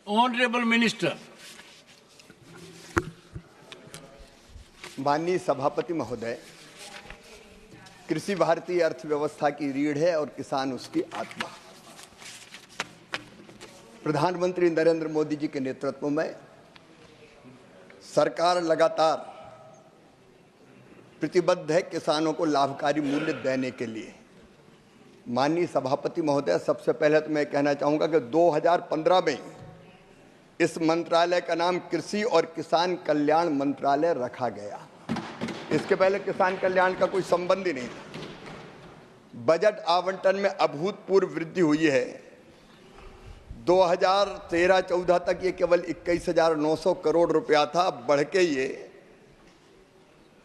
Honorable Minister. माननीय सभापति महोदय, कृषि भारतीय अर्थव्यवस्था की रीढ़ है और किसान उसकी आत्मा। प्रधानमंत्री नरेंद्र मोदी जी के नेतृत्व में सरकार लगातार प्रतिबद्ध है किसानों को लाभकारी मूल्य देने के लिए। माननीय सभापति महोदय, सबसे पहले तो मैं कहना चाहूँगा कि 2015 में इस मंत्रालय का नाम कृषि और किसान कल्याण मंत्रालय रखा गया। इसके पहले किसान कल्याण का कोई संबंध ही नहीं था। बजट आवंटन में अभूतपूर्व वृद्धि हुई है। 2013-14 तक ये केवल 21,900 करोड़ रुपया था, अब बढ़ के ये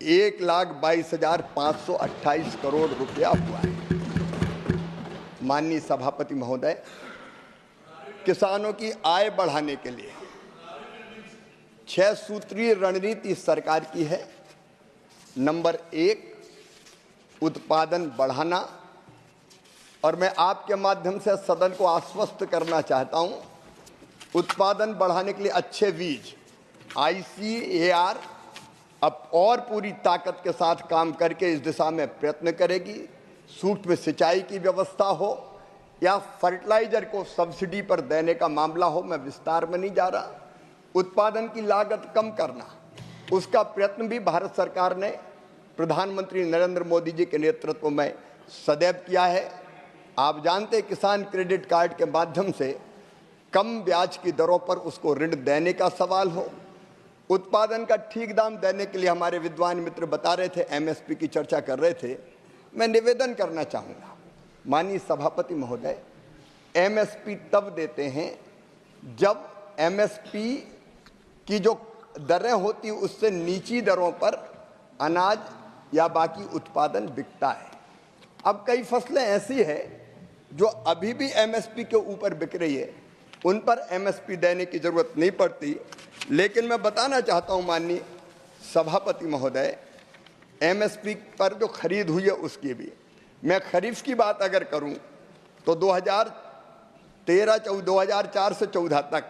1,22,528 करोड़ रुपया हुआ है। माननीय सभापति महोदय, किसानों की आय बढ़ाने के लिए 6 सूत्रीय रणनीति सरकार की है। नंबर 1, उत्पादन बढ़ाना, और मैं आपके माध्यम से सदन को आश्वस्त करना चाहता हूं, उत्पादन बढ़ाने के लिए अच्छे बीज ICAR अब और पूरी ताकत के साथ काम करके इस दिशा में प्रयत्न करेगी। सूक्ष्म सिंचाई की व्यवस्था हो या फर्टिलाइजर को सब्सिडी पर देने का मामला हो, मैं विस्तार में नहीं जा रहा। उत्पादन की लागत कम करना, उसका प्रयत्न भी भारत सरकार ने प्रधानमंत्री नरेंद्र मोदी जी के नेतृत्व में सदैव किया है। आप जानते हैं, किसान क्रेडिट कार्ड के माध्यम से कम ब्याज की दरों पर उसको ऋण देने का सवाल हो। उत्पादन का ठीक दाम देने के लिए हमारे विद्वान मित्र बता रहे थे, MSP की चर्चा कर रहे थे। मैं निवेदन करना चाहूँगा, माननीय सभापति महोदय, MSP तब देते हैं जब MSP की जो दरें होती उससे नीची दरों पर अनाज या बाकी उत्पादन बिकता है। अब कई फसलें ऐसी है जो अभी भी MSP के ऊपर बिक रही है, उन पर MSP देने की जरूरत नहीं पड़ती। लेकिन मैं बताना चाहता हूं माननीय सभापति महोदय, MSP पर जो खरीद हुई है उसकी भी, मैं खरीफ की बात अगर करूं तो 2004 से 14 तक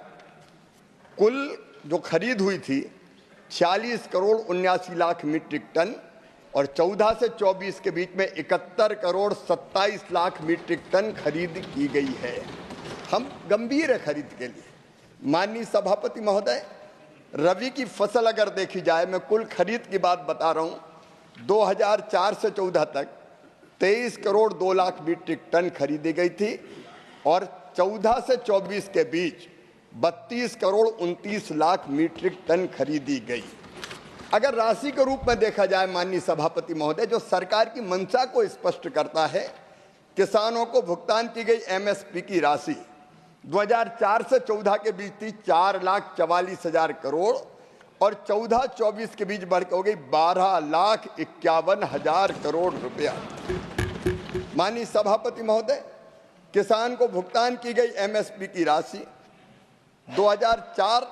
कुल जो खरीद हुई थी 46 करोड़ 79 लाख मीट्रिक टन, और 14 से 24 के बीच में 71 करोड़ 27 लाख मीट्रिक टन खरीद की गई है। हम गंभीर है खरीद के लिए। माननीय सभापति महोदय, रबी की फसल अगर देखी जाए, मैं कुल खरीद की बात बता रहा हूं, 2004 से 14 तक 23 करोड़ 2 लाख मीट्रिक टन खरीदी गई थी, और 14 से 24 के बीच 32 करोड़ 29 लाख मीट्रिक टन खरीदी गई। अगर राशि के रूप में देखा जाए माननीय सभापति महोदय, जो सरकार की मंशा को स्पष्ट करता है, किसानों को भुगतान की गई MSP की राशि 2004 से 14 के बीच थी 4,44,000 करोड़, और 14-24 के बीच बढ़ के हो गई 12,51,000 करोड़ रुपया। माननीय सभापति महोदय, किसान को भुगतान की गई MSP की राशि 2004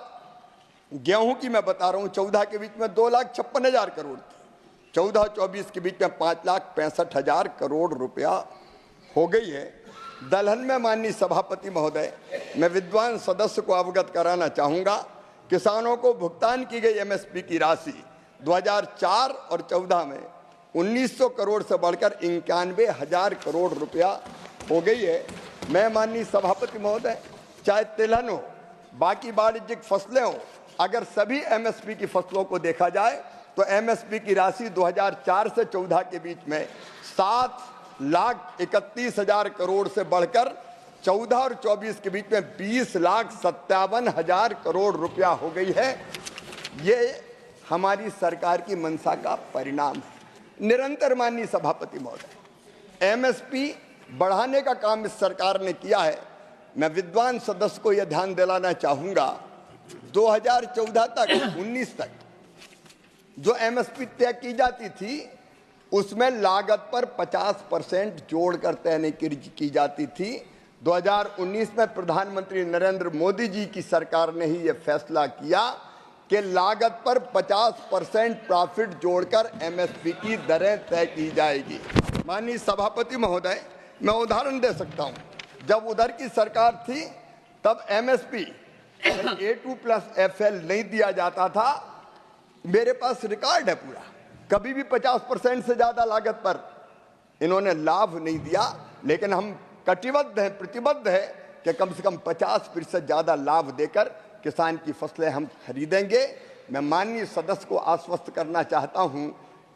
गेहूं की मैं बता रहा हूं, 14 के बीच में 2,56,000 करोड़ थी, 14-24 के बीच में 5,65,000 करोड़ रुपया हो गई है। दलहन में माननीय सभापति महोदय, मैं विद्वान सदस्य को अवगत कराना चाहूँगा, किसानों को भुगतान की गई MSP की राशि 2004 और 14 में 1,900 करोड़ से बढ़कर 91,000 करोड़ रुपया हो गई है। मैं माननीय सभापति महोदय, चाहे तिलहन हो, बाकी वाणिज्यिक फसलें हो, अगर सभी MSP की फसलों को देखा जाए तो MSP की राशि 2004 से 14 के बीच में 7,31,000 करोड़ से बढ़कर 14 और 24 के बीच में 20,57,000 करोड़ रुपया हो गई है। ये हमारी सरकार की मंशा का परिणाम है। निरंतर माननीय सभापति महोदय, MSP बढ़ाने का काम इस सरकार ने किया है। मैं विद्वान सदस्य को यह ध्यान दिलाना चाहूँगा, 2014 तक 19 तक जो MSP तय की जाती थी उसमें लागत पर 50% जोड़कर तय नहीं की जाती थी। 2019 में प्रधानमंत्री नरेंद्र मोदी जी की सरकार ने ही यह फैसला किया कि लागत पर 50% प्रॉफिट जोड़कर MSP की दरें तय की जाएगी। माननीय सभापति महोदय, मैं उदाहरण दे सकता हूं, जब उधर की सरकार थी तब MSP A2+FL नहीं दिया जाता था, मेरे पास रिकॉर्ड है पूरा, कभी भी 50% से ज्यादा लागत पर इन्होंने लाभ नहीं दिया। लेकिन हम कटिबद्ध हैं, प्रतिबद्ध है कि कम से कम 50% ज्यादा लाभ देकर किसान की फसलें हम खरीदेंगे। मैं माननीय सदस्य को आश्वस्त करना चाहता हूं,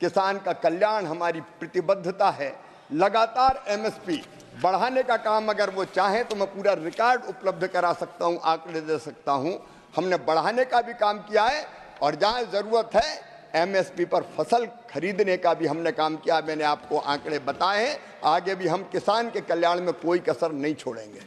किसान का कल्याण हमारी प्रतिबद्धता है। लगातार MSP बढ़ाने का काम अगर वो चाहें तो मैं पूरा रिकॉर्ड उपलब्ध करा सकता हूं, आंकड़े दे सकता हूं। हमने बढ़ाने का भी काम किया है और जहां जरूरत है MSP पर फसल खरीदने का भी हमने काम किया। मैंने आपको आंकड़े बताए हैं, आगे भी हम किसान के कल्याण में कोई कसर नहीं छोड़ेंगे।